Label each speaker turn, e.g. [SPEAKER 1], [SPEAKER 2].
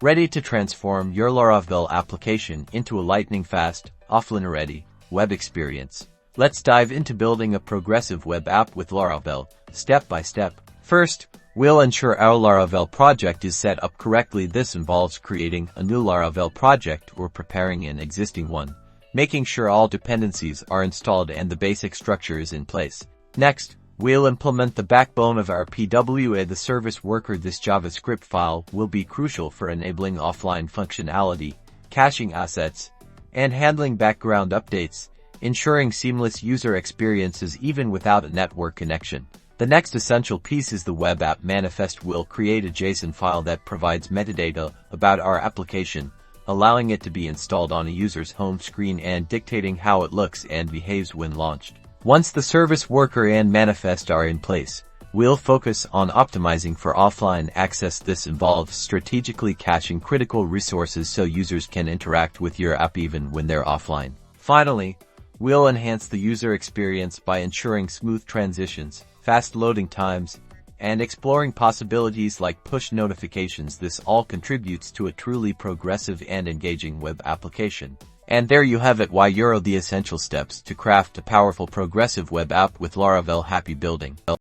[SPEAKER 1] Ready to transform your Laravel application into a lightning-fast, offline-ready web experience. Let's dive into building a progressive web app with Laravel, step by step. First, we'll ensure our Laravel project is set up correctly. This involves creating a new Laravel project or preparing an existing one, making sure all dependencies are installed and the basic structure is in place. Next, we'll implement the backbone of our PWA, the service worker. This JavaScript file will be crucial for enabling offline functionality, caching assets, and handling background updates, ensuring seamless user experiences even without a network connection. The next essential piece is the web app manifest. We'll create a JSON file that provides metadata about our application, allowing it to be installed on a user's home screen and dictating how it looks and behaves when launched. Once the service worker and manifest are in place, we'll focus on optimizing for offline access. This involves strategically caching critical resources so users can interact with your app even when they're offline. Finally, we'll enhance the user experience by ensuring smooth transitions, fast loading times, and exploring possibilities like push notifications. This all contributes to a truly progressive and engaging web application. And there you have it. The essential steps to craft a powerful progressive web app with Laravel. Happy building!